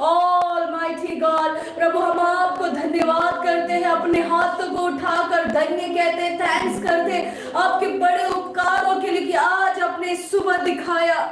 Almighty God. प्रभु हम आपको धन्यवाद करते हैं, अपने हाथों को उठाकर धन्य कहते हैं, थैंक्स करते हैं आपके बड़े उपकारों के लिए कि आज अपने सुबह दिखाया।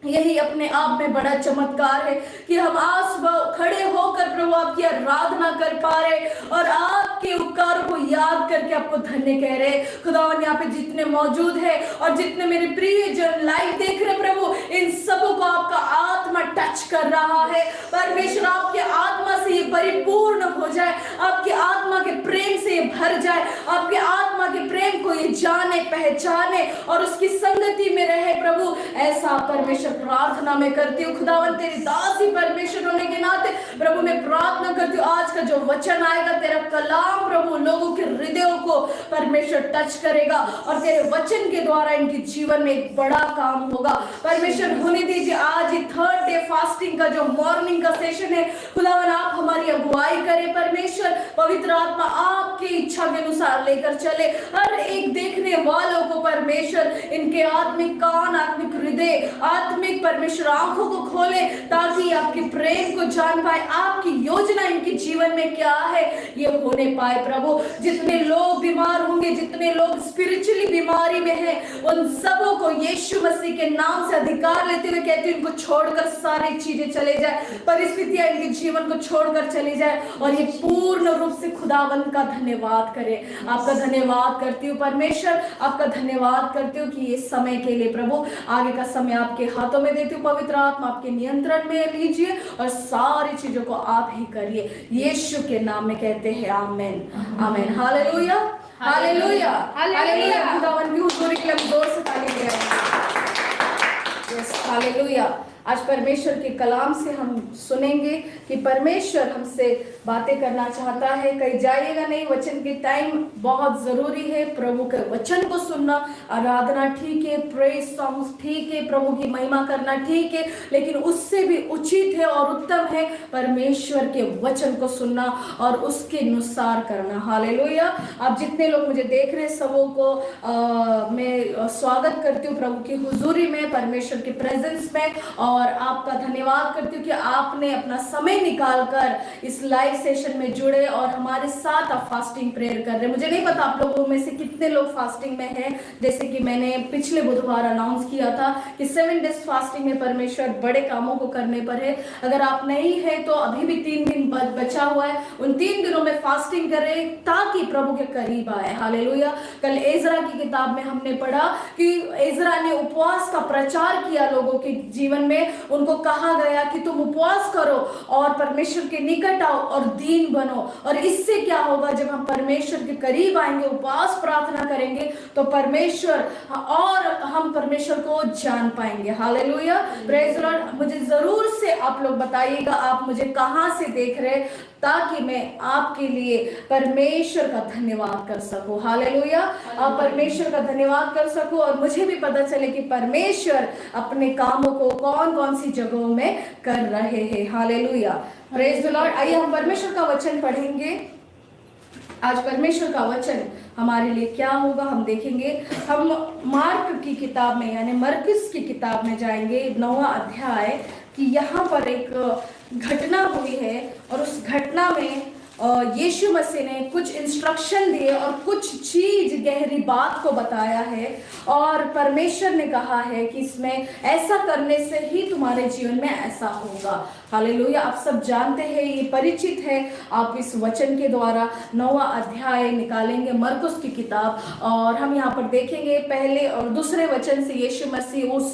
यही अपने आप में बड़ा चमत्कार है कि हम आज सुबह खड़े होकर प्रभु आपकी आराधना कर पा रहे और आपके उपकारों को याद करके आपको धन्य कह रहे। खुदावन यहाँ पे जितने मौजूद है और जितने मेरे प्रिय जन लाइव देख रहे प्रभु, इन सबों को आपका आत्मा टच कर रहा है। परमेश्वर आपके आत्मा से ये परिपूर्ण हो जाए, आपकी आत्मा के प्रेम से ये भर जाए, आपके आत्मा के प्रेम को ये जाने पहचाने और उसकी संगति में रहे प्रभु। ऐसा परमेश्वर प्रार्थना में करती हूँ। खुदावन तेरी दासी परमेश्वर होने के नाते प्रभु मैं प्रार्थना करती हूँ आज का जो वचन आएगा, तेरा कलाम प्रभु लोगों के हृदयों को परमेश्वर टच करेगा और तेरे वचन के द्वारा इनके जीवन में एक बड़ा काम होगा। परमेश्वर होने दीजिए आज ये 3rd डे फास्टिंग का जो मॉर्निंग का सेशन है, खुदावन आप हमारी अगुवाई करें। परमेश्वर पवित्र आत्मा आपकी इच्छा के अनुसार लेकर चले हर एक देखने वालों को। परमेश्वर इनके आत्मिक कान, आत्मिक हृदय, आत्मिक परमेश्वर आंखों को खोले ताकि आपके प्रेम को जान पाए, आपकी योजना इनके जीवन में क्या है ये होने पाए प्रभु। जितने लोग बीमार होंगे, जितने लोग स्पिरिचुअली बीमारी में हैं, उन सबों को यीशु मसीह के नाम से अधिकार लेते हुए कहते हैं इनको छोड़कर सारी चीजें चले जाए, परिस्थितियां इनके जीवन को छोड़कर चली जाए और ये पूर्ण रूप से खुदावन का धन्यवाद करे। आपका धन्यवाद करती हूँ परमेश्वर, आपका धन्यवाद करती हूँ कि ये समय के लिए प्रभु आगे का समय आपके हाथों में देती हूँ। पवित्र आत्मा आपके नियंत्रण में लीजिए और सारी चीजों को आप ही करिए, यीशु के नाम में कहते हैं amen amen. Hallelujah hallelujah hallelujah. खुदावन की हुजूरी के लिए हम जोर से ताली दे रहे हैं। Yes hallelujah. आज परमेश्वर के कलाम से हम सुनेंगे कि परमेश्वर हमसे बातें करना चाहता है। कहीं जाइएगा नहीं, वचन के टाइम बहुत जरूरी है। प्रभु के वचन को सुनना, आराधना ठीक है, प्रेज सॉन्ग्स ठीक है, प्रभु की महिमा करना ठीक है, लेकिन उससे भी उचित है और उत्तम है परमेश्वर के वचन को सुनना और उसके अनुसार करना। हालेलुया। आप जितने लोग मुझे देख रहे हैं सबों को मैं स्वागत करती हूँ प्रभु की हुजूरी में, परमेश्वर के प्रेजेंस में, और आपका धन्यवाद करती हूँ कि आपने अपना समय निकालकर इस लाइव सेशन में जुड़े और हमारे साथ आप फास्टिंग प्रेयर कर रहे हैं। मुझे नहीं पता आप लोगों में से कितने लोग फास्टिंग में हैं। जैसे कि मैंने पिछले बुधवार अनाउंस किया था कि 7 डेज फास्टिंग में परमेश्वर बड़े कामों को करने पर है। अगर आप नहीं है तो अभी भी 3 दिन बचा हुआ है, उन 3 दिनों में फास्टिंग करें ताकि प्रभु के करीब आए। हालेलुया। कल एजरा की किताब में हमने पढ़ा कि एजरा ने उपवास का प्रचार किया लोगों के जीवन में। उनको कहा गया कि तुम उपवास करो और परमेश्वर के निकट आओ और दीन बनो, और इससे क्या होगा जब हम परमेश्वर के करीब आएंगे, उपवास प्रार्थना करेंगे तो परमेश्वर और हम परमेश्वर को जान पाएंगे। Hallelujah praise the Lord. मुझे जरूर से आप लोग बताइएगा आप मुझे कहां से देख रहे ताकि मैं आपके लिए परमेश्वर का धन्यवाद कर सकूं। हालेलुया। आप परमेश्वर का धन्यवाद कर सकूं और मुझे भी पता चले कि परमेश्वर अपने कामों को कौन कौन सी जगहों में कर रहे हैं। Hallelujah praise the Lord. आइए हम परमेश्वर का वचन पढ़ेंगे। आज परमेश्वर का वचन हमारे लिए क्या होगा हम देखेंगे। हम मार्क की किताब में यानी मरकुस की किताब में जाएंगे, 9वां अध्याय, कि यहाँ पर एक घटना हुई है और उस घटना में यीशु मसीह ने कुछ इंस्ट्रक्शन दिए और कुछ चीज गहरी बात को बताया है और परमेश्वर ने कहा है कि इसमें ऐसा करने से ही तुम्हारे जीवन में ऐसा होगा। हालेलुया। आप सब जानते हैं, ये परिचित है। आप इस वचन के द्वारा 9वां अध्याय निकालेंगे मरकुस की किताब और हम यहाँ पर देखेंगे पहले और दूसरे वचन से यीशु मसीह उस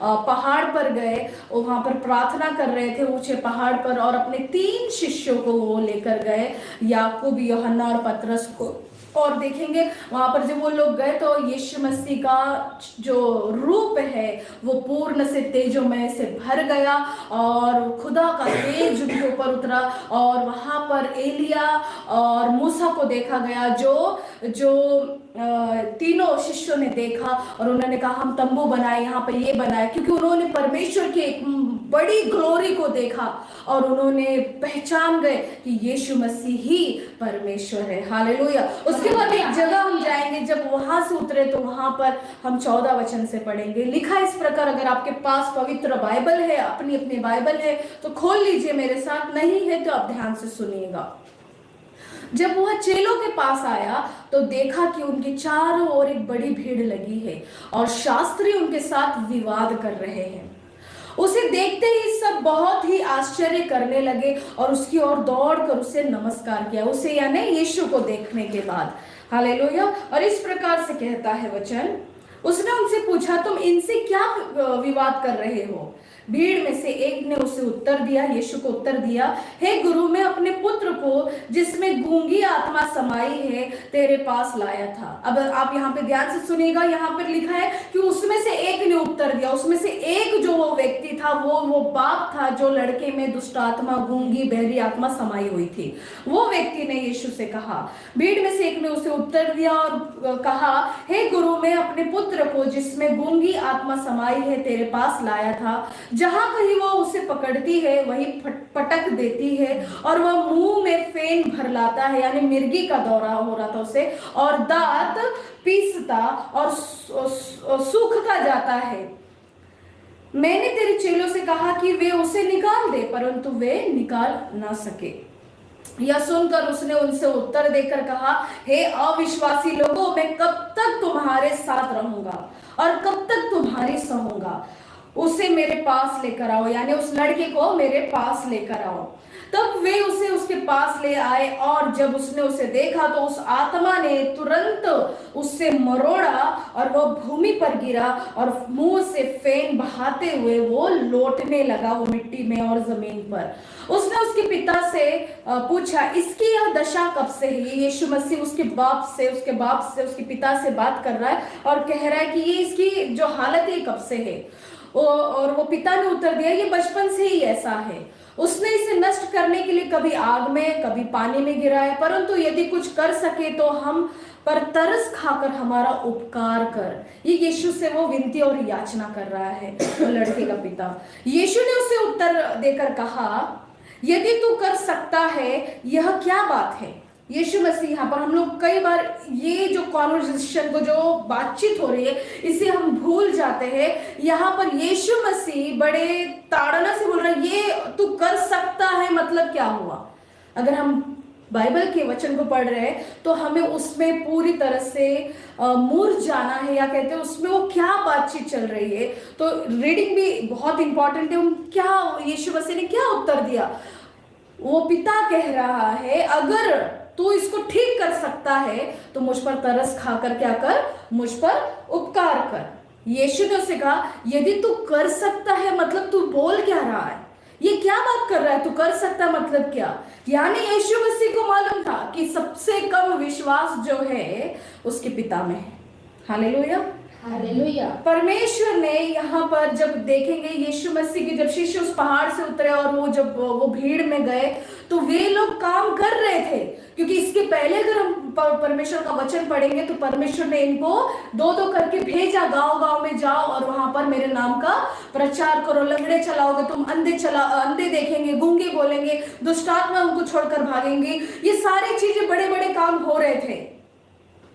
पहाड़ पर गए, वहां पर प्रार्थना कर रहे थे ऊंचे पहाड़ पर, और अपने 3 शिष्यों को वो लेकर गए, याकूब, यूहन्ना और पतरस को। और देखेंगे वहां पर जब वो लोग गए तो यीशु मसीह का जो रूप है वो पूर्ण से तेजोमय से भर गया और खुदा का तेज उनके ऊपर उतरा और वहां पर एलिया और मूसा को देखा गया जो तीनों शिष्यों ने देखा और उन्होंने कहा हम तंबू बनाए, यहाँ पर ये बनाए, क्योंकि उन्होंने परमेश्वर की एक बड़ी ग्लोरी को देखा और उन्होंने पहचान गए कि यीशु मसीह ही परमेश्वर है। हालेलुया। उसके बाद एक जगह हम जाएंगे, जब वहां से उतरे तो वहां पर हम 14 वचन से पढ़ेंगे। लिखा इस प्रकार, अगर आपके पास पवित्र बाइबल है, अपनी अपनी बाइबल है तो खोल लीजिए मेरे साथ, नहीं है तो आप ध्यान से सुनिएगा। जब वह चेलों के पास आया तो देखा कि उनके चारों ओर एक बड़ी भीड़ लगी है और शास्त्री उनके साथ विवाद कर रहे हैं। उसे देखते ही सब बहुत ही आश्चर्य करने लगे और उसकी ओर दौड़कर उसे नमस्कार किया, उसे यानी यीशु को देखने के बाद। हालेलुया। और इस प्रकार से कहता है वचन, उसने उनसे पूछा, तुम इनसे क्या विवाद कर रहे हो? भीड़ में से एक ने उसे उत्तर दिया, यीशु को उत्तर दिया, हे गुरु, मैं अपने पुत्र को जिसमें गूंगी आत्मा समाई है तेरे पास लाया था। अब आप यहाँ पे ध्यान से सुनिएगा, यहाँ पर लिखा है कि उसमें से एक ने उत्तर दिया। उसमें से एक जो वो व्यक्ति था, वो बाप था जो लड़के में दुष्ट आत्मा, गूंगी बहरी आत्मा समाई हुई थी। वो व्यक्ति ने यीशु से कहा, भीड़ में से एक ने उसे उत्तर दिया और कहा, हे गुरु, मैं अपने पुत्र को जिसमें गूंगी आत्मा समाई है तेरे पास लाया था। जहां कहीं वो उसे पकड़ती है वही पटक देती है और वह मुंह में फेन भर लाता है, यानी मिर्गी का दौरा हो रहा था उसे, और दांत पीसता और सूखता जाता है। मैंने तेरे चेलों से कहा कि वे उसे निकाल दे, परंतु वे निकाल ना सके। यह सुनकर उसने उनसे उत्तर देकर कहा, हे अविश्वासी लोगों, मैं कब तक तुम्हारे साथ रहूंगा और कब तक तुम्हारी सहूंगा? उसे मेरे पास लेकर आओ, यानी उस लड़के को मेरे पास लेकर आओ। तब वे उसे उसके पास ले आए और जब उसने उसे देखा तो उस आत्मा ने तुरंत उससे मरोड़ा और वह भूमि पर गिरा और मुंह से फेन बहाते हुए वो लौटने लगा, वो मिट्टी में और जमीन पर। उसने उसके पिता से पूछा, इसकी यह दशा कब से है? यीशु मसीह उसके बाप से, उसके पिता से बात कर रहा है और कह रहा है कि ये इसकी जो हालत है कब से है। और वो पिता ने उत्तर दिया, ये बचपन से ही ऐसा है। उसने इसे नष्ट करने के लिए कभी आग में कभी पानी में गिराया, परंतु यदि कुछ कर सके तो हम पर तरस खाकर हमारा उपकार कर। ये यीशु से वो विनती और याचना कर रहा है लड़के का पिता। यीशु ने उसे उत्तर देकर कहा, यदि तू कर सकता है, यह क्या बात है? यीशु मसीह, यहाँ पर हम लोग कई बार ये जो कॉन्वर्सेशन को, जो बातचीत हो रही है, इसे हम भूल जाते हैं। यहाँ पर यीशु मसीह बड़े ताड़ना से बोल रहा है, ये तू कर सकता है मतलब क्या हुआ? अगर हम बाइबल के वचन को पढ़ रहे हैं तो हमें उसमें पूरी तरह से मूर्ख जाना है, या कहते हैं उसमें वो क्या बातचीत चल रही है। तो रीडिंग भी बहुत इंपॉर्टेंट है। क्या यीशु मसीह ने क्या उत्तर दिया? वो पिता कह रहा है, अगर तू इसको ठीक कर सकता है तो मुझ पर तरस खाकर क्या कर, मुझ पर उपकार कर। यीशु ने उसे कहा, यदि तू कर सकता है मतलब तू बोल क्या रहा है? ये क्या बात कर रहा है? तू कर सकता है मतलब क्या? यानी यीशु मसीह को मालूम था कि सबसे कम विश्वास जो है उसके पिता में है। Hallelujah, hallelujah. परमेश्वर ने यहाँ पर जब देखेंगे यीशु मसीह की, जब शिष्य उस पहाड़ से उतरे और वो जब वो भीड़ में गए तो वे लोग काम कर रहे थे, क्योंकि इसके पहले अगर हम परमेश्वर का वचन पढ़ेंगे तो परमेश्वर ने इनको दो दो करके भेजा, गांव गांव में जाओ और वहां पर मेरे नाम का प्रचार करो, लंगड़े चलाओगे तुम, अंधे देखेंगे, गूंगे बोलेंगे, दुष्टात्मा उनको छोड़कर भागेंगे। ये सारी चीजें बड़े बड़े काम हो रहे थे,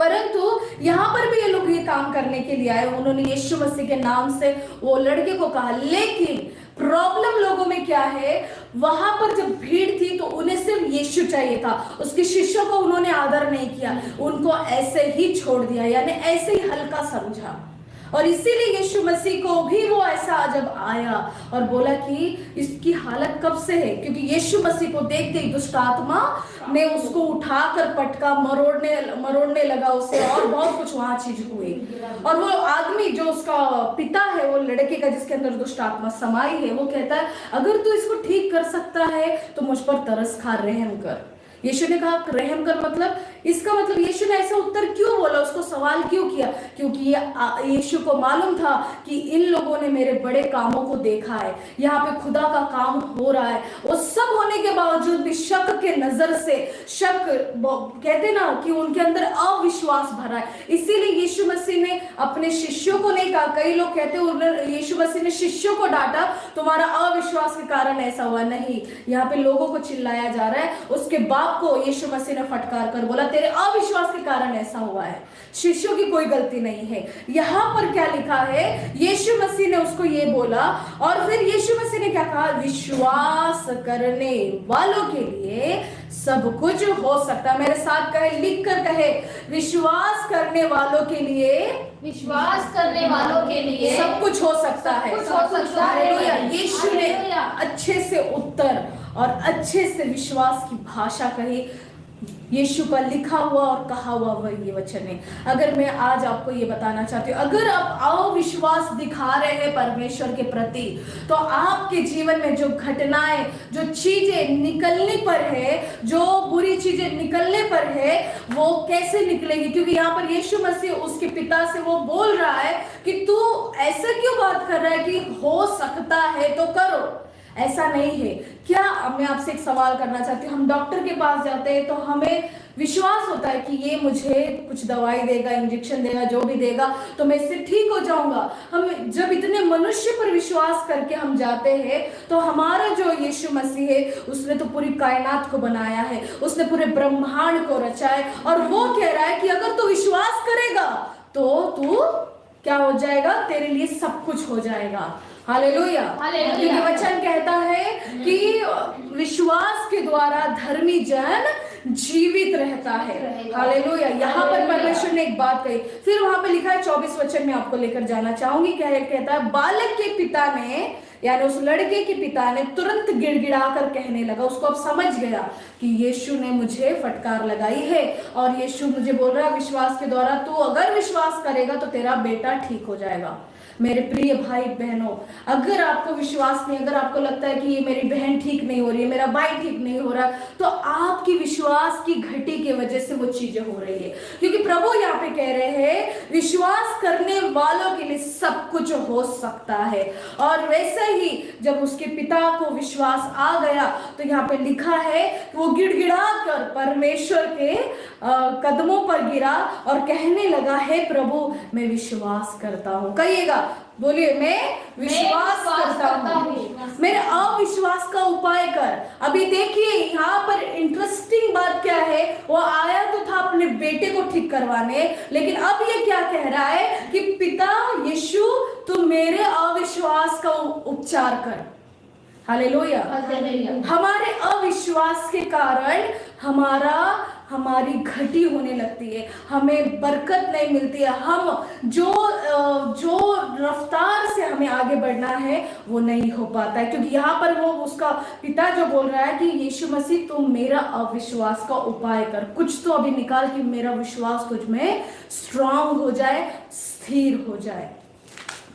परंतु यहाँ पर भी ये लोग ये काम करने के लिए आए। उन्होंने यीशु मसीह के नाम से वो लड़के को कहा, लेकिन प्रॉब्लम लोगों में क्या है, वहां पर जब भीड़ थी तो उन्हें सिर्फ यीशु चाहिए था, उसके शिष्यों को उन्होंने आदर नहीं किया, उनको ऐसे ही छोड़ दिया, यानी ऐसे ही हल्का समझा। और इसीलिए यीशु मसीह को भी वो ऐसा जब आया और बोला कि इसकी हालत कब से है, क्योंकि यीशु मसीह को देखते ही दुष्ट आत्मा ने उसको उठाकर पटका, मरोड़ने लगा उसे, और बहुत कुछ वहां चीज हुई। और वो आदमी जो उसका पिता है, वो लड़के का जिसके अंदर दुष्ट आत्मा समाई है, वो कहता है, अगर तू इसको ठीक कर सकता है तो मुझ पर तरस खा, रहम कर। यीशु ने कहा रहम कर मतलब इसका मतलब यीशु ने ऐसा उत्तर क्यों बोला, उसको सवाल क्यों किया? क्योंकि ये यीशु को मालूम था कि इन लोगों ने मेरे बड़े कामों को देखा है, यहाँ पे खुदा का काम हो रहा है। वो सब होने के बावजूद भी शक के नजर से, शक कहते ना कि उनके अंदर अविश्वास भरा है। इसीलिए यीशु मसीह ने अपने शिष्यों को नहीं कहा, कई लोग कहते हैं यीशु मसीह ने शिष्यों को डांटा, तुम्हारा अविश्वास के कारण ऐसा हुआ। नहीं, यहाँ पे लोगों को चिल्लाया जा रहा है। उसके बाप को यीशु मसीह ने फटकार कर बोला तेरे अविश्वास के कारण ऐसा हुआ है, शिष्यों की कोई गलती नहीं है। यहाँ पर क्या लिखा है, यीशु मसीह ने उसको ये बोला और फिर यीशु मसीह ने क्या कहा, विश्वास करने वालों के लिए सब कुछ हो सकता है। मेरे साथ कहे, लिख कर कहे, विश्वास करने वालों के लिए, विश्वास करने वालों के लिए सब कुछ हो सकता है। हालेलुया। यीशु ने अच्छे से उत्तर और अच्छे से विश्वास की भाषा कही। यीशु का लिखा हुआ और कहा हुआ वही वचन है। अगर मैं आज आपको ये बताना चाहती हूँ, अगर आप अविश्वास दिखा रहे हैं परमेश्वर के प्रति, तो आपके जीवन में जो घटनाएं, जो चीजें निकलने पर है, जो बुरी चीजें निकलने पर है, वो कैसे निकलेगी? क्योंकि यहाँ पर यीशु मसीह उसके पिता से वो बोल रहा है कि तू ऐसा क्यों बात कर रहा है कि हो सकता है तो करो, ऐसा नहीं है। क्या मैं आपसे एक सवाल करना चाहती हूँ, हम डॉक्टर के पास जाते हैं तो हमें विश्वास होता है कि ये मुझे कुछ दवाई देगा, इंजेक्शन देगा, जो भी देगा तो मैं इससे ठीक हो जाऊंगा। हम जब इतने मनुष्य पर विश्वास करके हम जाते हैं, तो हमारा जो यीशु मसीह है, उसने तो पूरी कायनात को बनाया है, उसने पूरे ब्रह्मांड को रचा है, और वो कह रहा है कि अगर तू विश्वास करेगा तो तू क्या हो जाएगा, तेरे लिए सब कुछ हो जाएगा। हालेलुया। क्योंकि वचन कहता है कि विश्वास के द्वारा धर्मी जन जीवित रहता है। हालेलुया। यहाँ पर परमेश्वर ने एक बात कही, फिर वहां पे लिखा है 24 वचन में आपको लेकर जाना चाहूंगी। कहता है, बालक के पिता ने, यानी उस लड़के के पिता ने तुरंत गिड़गिड़ा कर कहने लगा, उसको अब समझ गया कि यीशु ने मुझे फटकार लगाई है और यीशु मुझे बोल रहा है विश्वास के द्वारा तू अगर विश्वास करेगा तो तेरा बेटा ठीक हो जाएगा। मेरे प्रिय भाई बहनों, अगर आपको विश्वास नहीं, अगर आपको लगता है कि ये मेरी बहन ठीक नहीं हो रही है, मेरा भाई ठीक नहीं हो रहा, तो आपकी विश्वास की घटी की वजह से वो चीजें हो रही है। क्योंकि प्रभु यहाँ पे कह रहे हैं विश्वास करने वालों के लिए सब कुछ हो सकता है। और वैसे ही जब उसके पिता को विश्वास आ गया, तो यहाँ पे लिखा है कि वो गिड़गिड़ा कर परमेश्वर के कदमों पर गिरा और कहने लगा, हे प्रभु मैं विश्वास करता हूँ। कहिएगा, बोलिए, मैं विश्वास करता हूँ, मेरे अविश्वास का उपाय कर। अभी देखिए यहाँ पर इंटरेस्टिंग बात क्या है, वो आया तो था अपने बेटे को ठीक करवाने, लेकिन अब ये क्या कह रहा है कि पिता यीशु तू मेरे अविश्वास का उपचार कर। हालेलुया। हमारे अविश्वास के कारण हमारी घटी होने लगती है, हमें बरकत नहीं मिलती है, हम जो रफ्तार से हमें आगे बढ़ना है वो नहीं हो पाता है। क्योंकि यहाँ पर वो उसका पिता जो बोल रहा है कि यीशु मसीह तुम मेरा अविश्वास का उपाय कर, कुछ तो अभी निकाल कि मेरा विश्वास तुझ में स्ट्रांग हो जाए, स्थिर हो जाए।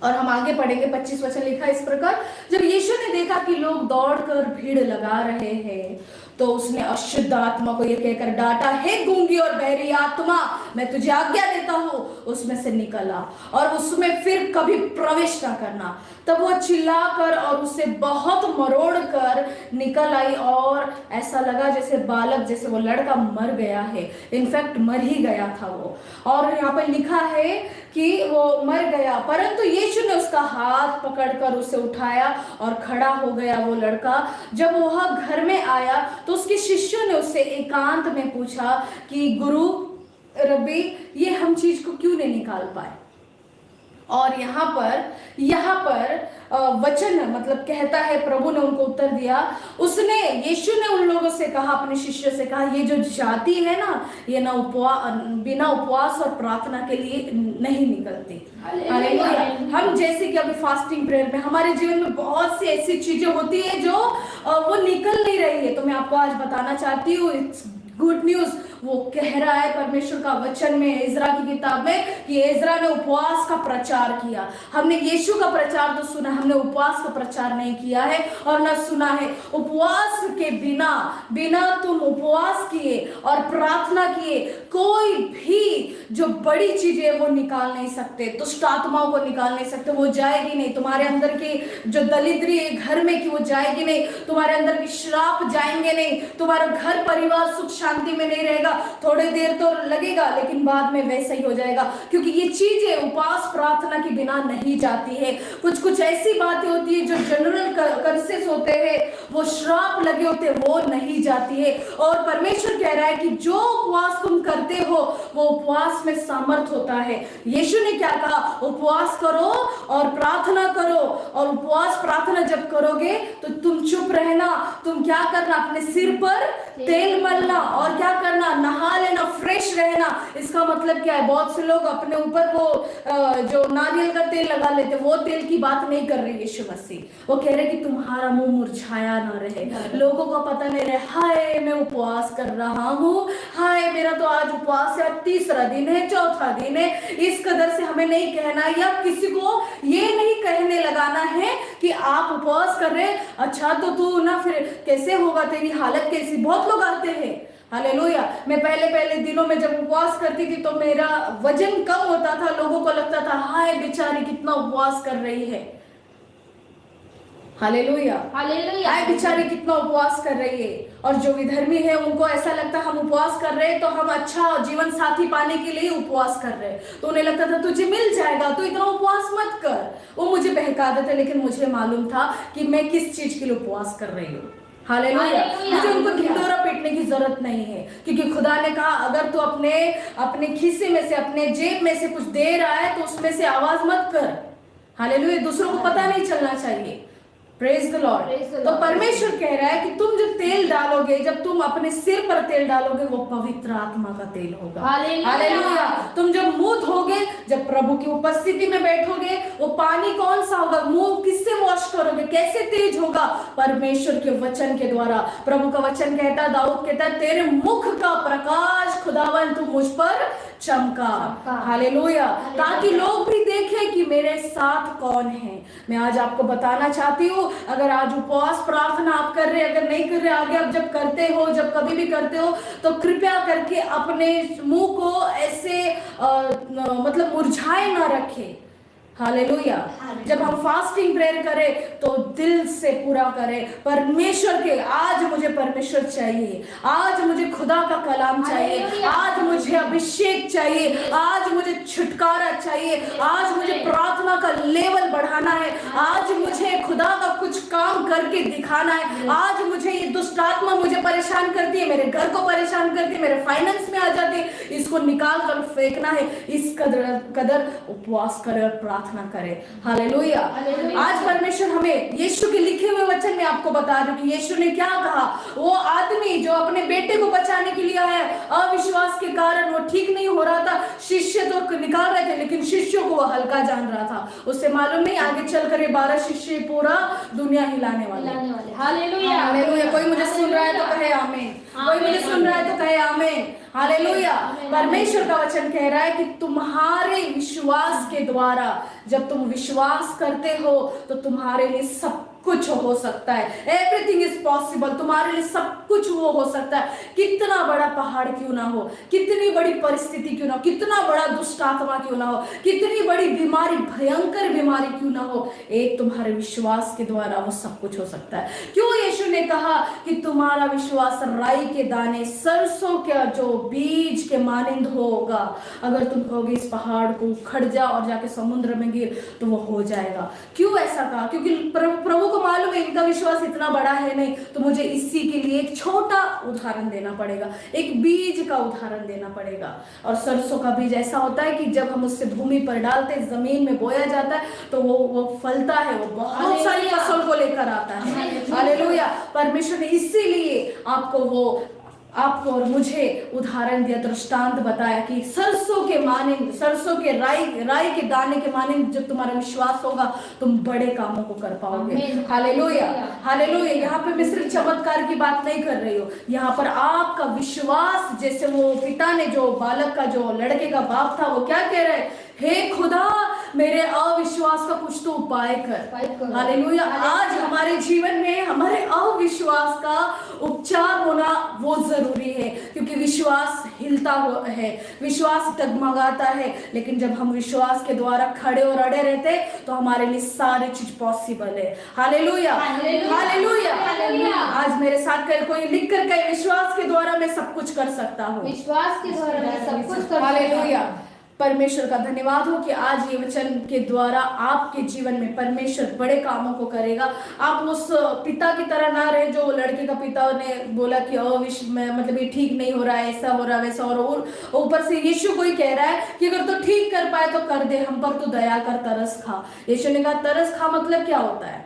और हम आगे पढ़ेंगे, 25 वचन लिखा इस प्रकार, जब यीशु ने देखा कि लोग दौड़कर भीड़ लगा रहे हैं, तो उसने अशुद्ध आत्मा को यह कहकर डांटा, हे गूंगी और बहरी आत्मा, मैं तुझे आज्ञा देता हूं उसमें से निकला और उसमें फिर कभी प्रवेश ना करना। तब वो चिल्लाकर और उसे बहुत मरोड़ कर निकल आई और ऐसा लगा जैसे बालक, जैसे वो लड़का मर गया है, इनफैक्ट मर ही गया था वो। और यहाँ पर लिखा है कि वो मर गया, परंतु यीशु ने उसका हाथ पकड़कर उसे उठाया और खड़ा हो गया वो लड़का। जब वह घर में आया तो उसके शिष्यों ने उससे एकांत में पूछा कि गुरु, रब्बी, ये हम चीज को क्यों नहीं निकाल पाए। और यहाँ पर वचन मतलब कहता है, प्रभु ने उनको उत्तर दिया, यीशु ने उन लोगों से कहा, अपने शिष्य से कहा, ये जो जाति है ना, ये ना बिना उपवास और प्रार्थना के लिए नहीं निकलती। हालेलुया। हम जैसे कि अभी फास्टिंग प्रेयर में हमारे जीवन में बहुत सी ऐसी चीजें होती है जो वो निकल नहीं रही है, तो मैं आपको आज बताना चाहती हूँ, इट्स गुड न्यूज वो कह रहा है परमेश्वर का वचन में इज़रा की किताब में कि इज़रा ने उपवास का प्रचार किया। हमने यीशु का प्रचार तो सुना, हमने उपवास का प्रचार नहीं किया है और न सुना है। उपवास के बिना तुम उपवास किए और प्रार्थना किए कोई भी जो बड़ी चीजें वो निकाल नहीं सकते, दुष्ट आत्माओं को निकाल नहीं सकते, वो जाएगी नहीं। तुम्हारे अंदर की जो दरिद्री है घर में की वो जाएगी नहीं, तुम्हारे अंदर की श्राप जाएंगे नहीं, तुम्हारा घर परिवार सुख शांति में नहीं रहेगा। थोड़ी देर तो लगेगा लेकिन बाद में वैसा ही हो जाएगा, क्योंकि ये चीजें उपवास प्रार्थना के बिना नहीं जाती है। कुछ ऐसी बातें होती है जो जनरल कर्सेस होते हैं, वो श्राप लगे होते हैं, वो नहीं जाती है। और परमेश्वर कह रहा है कि जो उपवास तुम करते हो वो उपवास में सामर्थ होता है। यीशु ने क्या कहा? उपवास करो और प्रार्थना करो। और उपवास प्रार्थना जब करोगे तो तुम चुप रहना, तुम क्या करना? अपने सिर पर तेल मलना और क्या करना? नहा लेना, फ्रेश रहना। इसका मतलब क्या है? बहुत से लोग अपने ऊपर वो जो नारियल का तेल लगा लेते, वो तेल की बात नहीं कर रहे यीशु मसीह। वो कह रहे कि तुम्हारा मुंह मुरझाया ना रहे, लोगों को पता नहीं रहे हाय मैं उपवास कर रहा हूँ, हाय मेरा तो आज उपवास है, तीसरा दिन है, चौथा दिन है। इस कदर से हमें नहीं कहना, या किसी को ये नहीं कहने लगाना है कि आप उपवास कर रहे, अच्छा तो तू ना फिर कैसे होगा, तेरी हालत कैसी। बहुत लोग आते हैं, हालेलुया। मैं पहले दिनों में जब उपवास करती थी तो मेरा वजन कम होता था, लोगों को लगता था हाय बेचारी कितना उपवास कर रही है, हालेलुया हालेलुया, हाय बेचारी कितना उपवास कर रही है। और जो विधर्मी है उनको ऐसा लगता हम उपवास कर रहे हैं तो हम अच्छा जीवन साथी पाने के लिए उपवास कर रहे हैं, तो उन्हें लगता था तुझे मिल जाएगा, तो इतना उपवास मत कर। वो मुझे बहका देते, लेकिन मुझे मालूम था कि मैं किस चीज के लिए उपवास कर रही हूँ। हालेलुया। मुझे उनको ढिंढोरा पीटने की जरूरत नहीं है, क्योंकि खुदा ने कहा अगर तू अपने खीसे में से, अपने जेब में से कुछ दे रहा है तो उसमें से आवाज मत कर। हालेलुया। दूसरों को पता नहीं चलना चाहिए। Praise the Lord. तो परमेश्वर कह रहा है कि तुम जो तेल डालोगे, जब तुम अपने सिर पर तेल डालोगे, वो पवित्र आत्मा का तेल होगा। हालेलुया। तुम जब मुंह धोगे, जब प्रभु की उपस्थिति में बैठोगे, वो पानी कौन सा होगा? मुंह किससे वॉश करोगे? कैसे तेज होगा? परमेश्वर के वचन के द्वारा। प्रभु का वचन कहता, दाऊद कहता, तेरे मुख का प्रकाश खुदावन तू मुझ पर चमका। हालेलुया। ताकि लोग भी देखें कि मेरे साथ कौन है। मैं आज आपको बताना चाहती हूँ, अगर आज उपवास प्रार्थना आप कर रहे, अगर नहीं कर रहे, आगे आप जब करते हो, जब कभी भी करते हो, तो कृपया करके अपने मुंह को ऐसे मतलब मुरझाए ना रखें। हालेलुया। जब हम फास्टिंग प्रेयर करें तो दिल से पूरा करें, परमेश्वर के आज मुझे परमेश्वर चाहिए, आज मुझे खुदा का कलाम चाहिए, आज मुझे अभिषेक चाहिए, आज मुझे छुटकारा चाहिए, आज मुझे प्रार्थना का लेवल बढ़ाना है, आज मुझे खुदा का कुछ काम करके दिखाना है, आज मुझे ये दुष्ट आत्मा मुझे परेशान करती है, मेरे घर को परेशान करती है, मेरे फाइनेंस में आ जाती है, इसको निकाल कर फेंकना है। इस कदर उपवास करे और प्रार्थना करे। हालेलुया। आज परमेश्वर हमें यीशु के लिखे हुए वचन में आपको बता रही हूं कि यीशु ने क्या कहा। वो आदमी जो अपने बेटे को बचाने के लिए आया, अविश्वास के कारण वो ठीक नहीं हो रहा था, शिष्य तो निकाल रहे थे लेकिन शिष्यों को वो हल्का जान रहा था। उससे मालूम नहीं आगे चलकर 12 शिष्य पूरा दुनिया हिलाने वाले। हालेलुया। हालेलुया। कोई मुझे सुन रहा है तो कहे आमीन, कोई मुझे सुन रहा है तो कहे आमीन। हालेलुया। परमेश्वर का वचन कह रहा है कि तुम्हारे विश्वास के द्वारा, जब तुम विश्वास करते हो तो तुम्हारे लिए सब कुछ हो सकता है। Everything is possible. तुम्हारे लिए सब कुछ वो हो सकता है। कितना बड़ा पहाड़ क्यों ना हो, कितनी बड़ी परिस्थिति क्यों ना हो, कितना बड़ा दुष्ट आत्मा क्यों ना हो, कितनी बड़ी बीमारी, भयंकर बीमारी क्यों ना हो, एक तुम्हारे विश्वास के द्वारा वो सब कुछ हो सकता है। क्यों यीशु ने कहा कि तुम्हारा विश्वास राई के दाने, सरसों का जो बीज के मानिंद होगा। अगर तुम कहोगे इस पहाड़ को उखड़ जा और जाके समुद्र में गिर, तो वो हो जाएगा। क्यों ऐसा कहा? क्योंकि प्रभु को मालूम है इनका विश्वास इतना बड़ा है नहीं, तो मुझे इसी के लिए एक छोटा उदाहरण देना पड़ेगा, एक बीज का उदाहरण देना पड़ेगा। और सरसों का बीज ऐसा होता है कि जब हम उससे भूमि पर डालते, जमीन में बोया जाता है, तो वो फलता है, वो बहुत सारी फसल को लेकर आता है। हालेलुया। परमेश्वर ने इसीलिए आपको वो आपको और मुझे उदाहरण दिया, दृष्टांत बताया कि सरसों के मानिंद, सरसों के राई के दाने के मानिंद जब तुम्हारा विश्वास होगा तुम बड़े कामों को कर पाओगे। Hallelujah, hallelujah. यहाँ पे मैं सिर्फ चमत्कार की बात नहीं कर रही हूँ, यहाँ पर आपका विश्वास, जैसे वो पिता ने जो बालक का, जो लड़के का बाप था, वो क्या कह रहा है, हे खुदा मेरे अविश्वास का कुछ तो उपाय कर। हालेलुया। आज हमारे जीवन में हमारे अविश्वास का उपचार होना वो जरूरी है, क्योंकि विश्वास हिलता है, विश्वास डगमगाता है, लेकिन जब हम विश्वास के द्वारा खड़े और अड़े रहते तो हमारे लिए सारी चीज पॉसिबल है। Hallelujah, hallelujah. आज मेरे साथ कोई लिख कर कहे, विश्वास के द्वारा मैं सब कुछ कर सकता हूँ, विश्वास के द्वारा मैं सब कुछ कर सकता हूँ। हालेलुया। परमेश्वर का धन्यवाद हो कि आज ये वचन के द्वारा आपके जीवन में परमेश्वर बड़े कामों को करेगा। आप उस पिता की तरह ना रहे जो लड़के का पिता ने बोला कि मतलब ये ठीक नहीं हो रहा है, ऐसा हो रहा है, वैसा हो रहा है। ऊपर से यीशु को ही कह रहा है कि अगर तो ठीक कर पाए तो कर दे, हम पर तो दया कर, तरस खा। यीशु ने कहा तरस खा मतलब क्या होता है?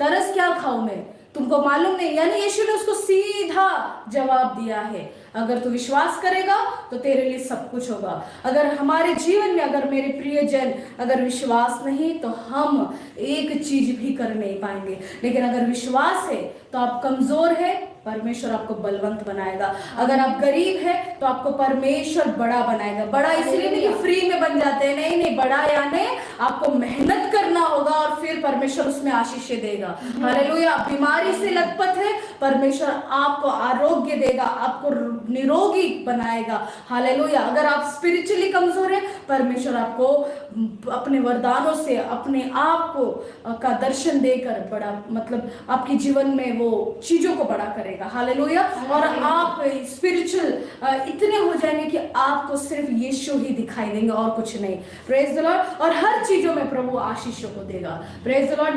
तरस क्या खाऊं मैं, तुमको मालूम नहीं? यानी यीशु ने उसको सीधा जवाब दिया है, अगर तू विश्वास करेगा तो तेरे लिए सब कुछ होगा। अगर हमारे जीवन में, अगर मेरे प्रियजन, अगर विश्वास नहीं तो हम एक चीज भी कर नहीं पाएंगे, लेकिन अगर विश्वास है तो आप कमजोर है, परमेश्वर आपको बलवंत बनाएगा। अगर आप गरीब है तो आपको परमेश्वर बड़ा बनाएगा। बड़ा इसलिए नहीं कि फ्री में बन जाते हैं, नहीं, बड़ा यानी आपको मेहनत करना होगा और फिर परमेश्वर उसमें आशीष देगा। हालेलुया। बीमारी से लथपथ है, परमेश्वर आपको आरोग्य देगा, आपको निरोगी बनाएगा। हालेलुया। अगर आप स्पिरिचुअली कमजोर है, परमेश्वर आपको अपने वरदानों से अपने आप को का दर्शन देकर बड़ा, मतलब आपके जीवन में वो चीजों को बड़ा करेगा। हालेलुया। और आप स्पिरिचुअल इतने हो जाएंगे कि आपको सिर्फ यीशु ही दिखाई देंगे और कुछ नहीं। Praise the Lord. और हर चीजों में प्रभु आशीषों को देगा। Praise the Lord.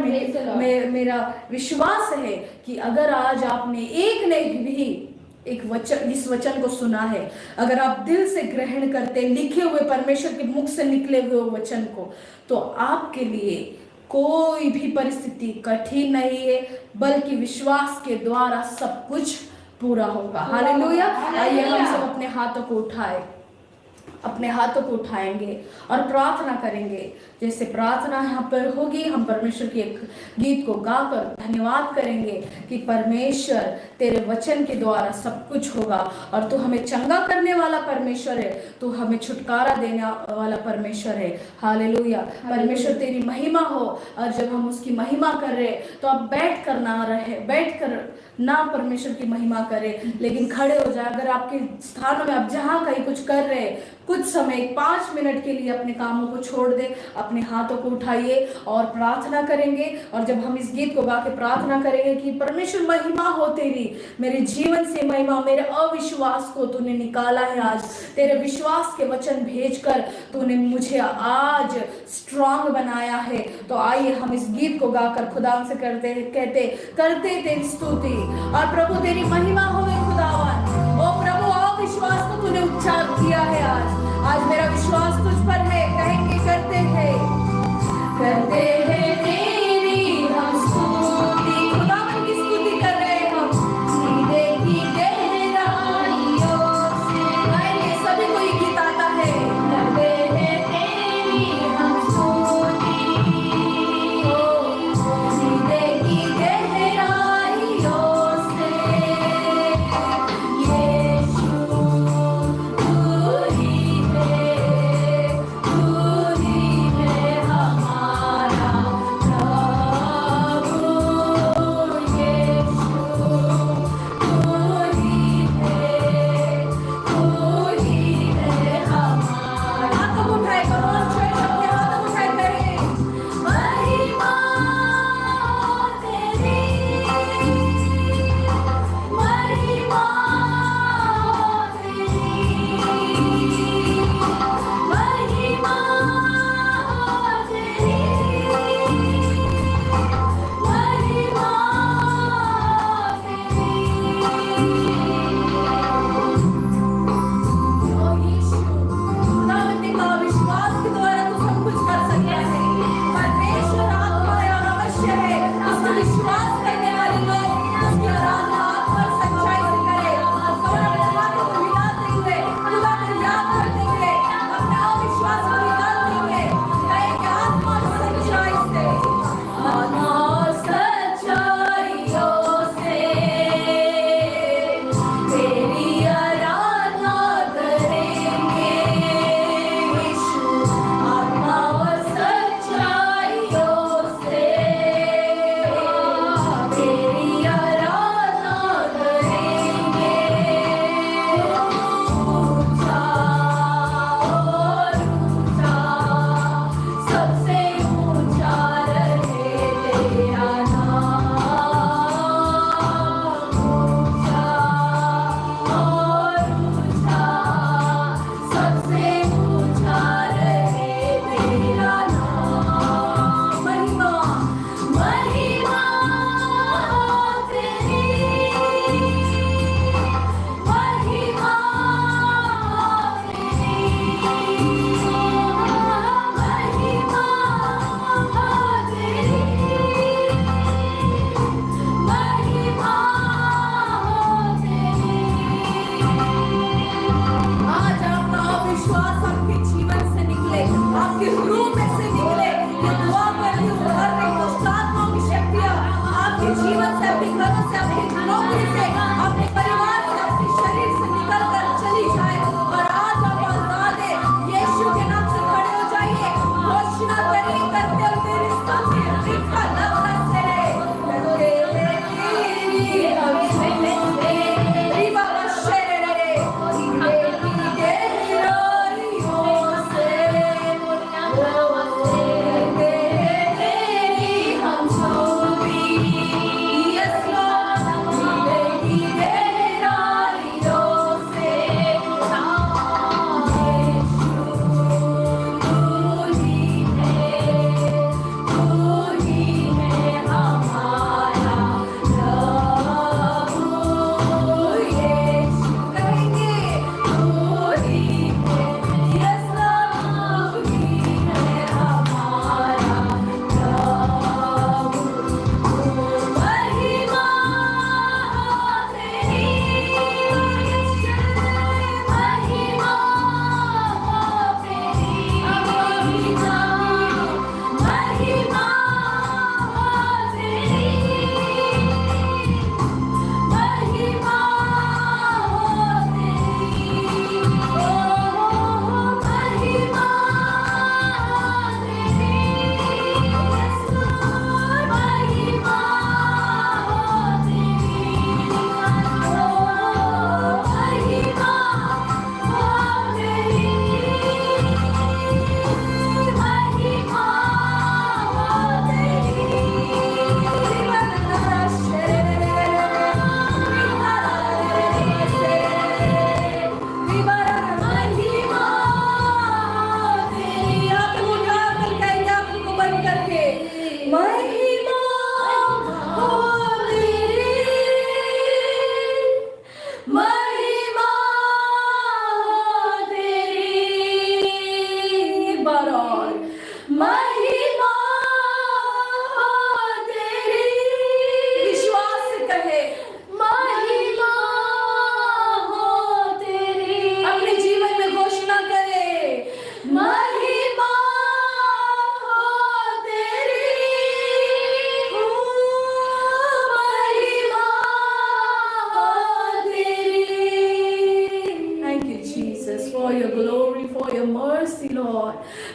मेरा विश्वास है कि अगर आज आपने एक ने भी एक वचन, इस वचन को सुना है, अगर आप दिल से ग्रहण करते लिखे हुए परमेश्वर के मुख से निकले हुए वचन को, तो आपके लिए कोई भी परिस्थिति कठिन नहीं है, बल्कि विश्वास के द्वारा सब कुछ पूरा होगा। हालेलुया। आइए हम सब अपने हाथों को उठाएंगे और प्रार्थना करेंगे। जैसे प्रार्थना यहाँ पर होगी, हम परमेश्वर के एक गीत को गाकर धन्यवाद करेंगे कि परमेश्वर तेरे वचन के द्वारा सब कुछ होगा, और तू हमें चंगा करने वाला परमेश्वर है, तू हमें छुटकारा देने वाला परमेश्वर है। हालेलुया। परमेश्वर तेरी महिमा हो, और जब हम उसकी महिमा कर रहे तो आप बैठ कर ना परमेश्वर की महिमा करें, लेकिन खड़े हो जाए। अगर आपके स्थानों में आप जहाँ कहीं कुछ कर रहे, कुछ समय 5 मिनट के लिए अपने कामों को छोड़ दे, अपने हाथों को उठाइए और प्रार्थना करेंगे। और जब हम इस गीत को गा के प्रार्थना करेंगे कि परमेश्वर महिमा हो तेरी, मेरे जीवन से महिमा, मेरे अविश्वास को तूने निकाला है आज, तेरे विश्वास के वचन भेजकर तूने मुझे आज स्ट्रांग बनाया है। तो आइए हम इस गीत को गाकर खुदा से करते तेरी स्तुति, और प्रभु तेरी महिमा होवे खुदावन। ओ प्रभु, अविश्वास को तूने उच्चार किया है आज मेरा विश्वास तुझ पर है। कहेंगे करते हैं तेरी हम स्तुति, खुदावन की स्तुति कर रहे हैं हम, सीधे की गहराइयों से। गाएंगे, सभी को ये गीत आता है। करते हैं तेरी हम स्तुति, सीधे की गहराइयों से। यीशु तू ही है हमारा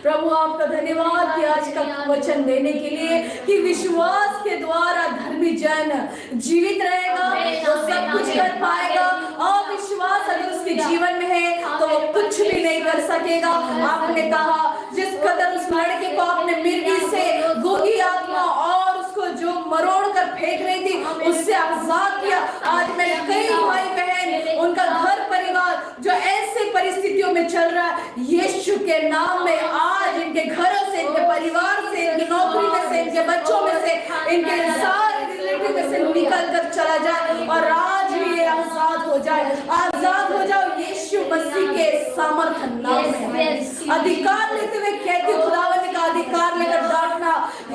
प्रभु आपका धन्यवाद कि आज का वचन देने के लिए कि विश्वास के द्वारा धर्मी जन जीवित रहेगा, वो सब कुछ कर पाएगा। और विश्वास अगर उसके जीवन में है तो वो कुछ भी नहीं कर सकेगा। आपने कहा जिस कदर उस लड़के को आपने मिर्गी से गूंगी आत्मा और उसको जो मरोड़ कर फेंक रही थी उससे आजाद किया। आज मैंने कई भाई बहन उनका घर परिवार जो ऐसे परिस्थितियों में चल रहा है, यीशु के नाम में आज इनके घरों से, इनके परिवार से, इनकी नौकरी में से, इनके बच्चों में से, इनके सारे रिलेटिव में से निकल कर चला जाए और आज भी ये आजाद हो जाए। आजाद हो जाओ यीशु मसीह के सामर्थ्य नाम में। अधिकार लेते हुए कहती हूँ, खुदावंद का अधिकार लेकर डांटना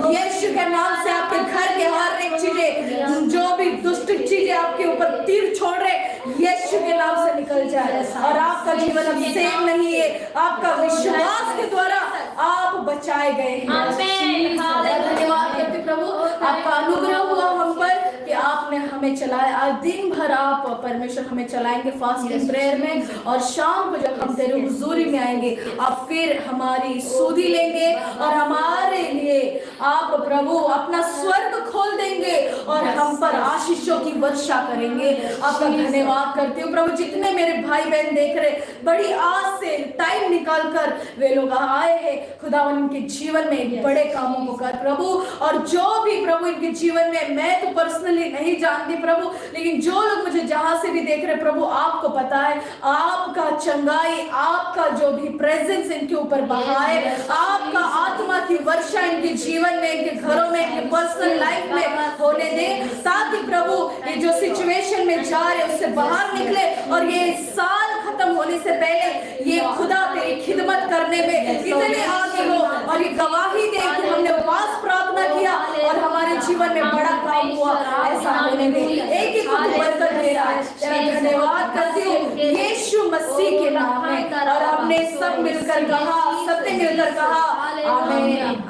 यीशु के नाम से आपके घर के हर एक चीजें, जो भी दुष्ट चीजें आपके ऊपर तीर छोड़ रहे, यीशु के नाम से निकल जाए और आपका जीवन अब सेम नहीं है। आपका विश्वास के द्वारा आप बचाए गए हैं। धन्यवाद करते प्रभु, आपका अनुग्रह हुआ हम पर कि आपने हमें चलाया। आज दिन भर आप परमेश्वर हमें चलाएंगे फास्टिंग प्रेयर में, और शाम को जब हम तेरे हुजूरी में आएंगे आप फिर हमारी सुधि लेंगे और हमारे लिए आप प्रभु अपना स्वर्ग खोल देंगे और हम पर आशीषों की वर्षा करेंगे। आपका धन्यवाद करती हूँ प्रभु। जितने मेरे भाई बहन देख रहे, बड़ी आस से टाइम निकाल कर वे लोग आए हैं, खुदावन इनके जीवन में बड़े कामों को कर प्रभु। और जो भी प्रभु इनके जीवन में, मैं तो पर्सनली नहीं जानती प्रभु, लेकिन जो लोग मुझे जहां से भी देख रहे प्रभु, आपको पता है आपका चंगाई, आपका जो भी प्रेजेंस इनके ऊपर बहा है, आपका आत्मा की वर्षा इनके जीवन में, इनके घरों में, इनके पर्सनल लाइफ में होने दे, ताकि प्रभु ये जो सिचुएशन में जा रहे उससे बाहर निकले और ये साल खत्म होने से पहले ये खुदा तेरी खिदमत करने में इतने आगे हो और ये गवाही दे कि हमने उपवास प्रार्थना किया और हमारे जीवन में बड़ा काम हुआ। ऐसा होने दे, एक ही बरकत दे रहा है। धन्यवाद करती हूँ यीशु मसीह के नाम में, और हमने सब मिलकर कहा, सबने मिलकर कहा आमीन।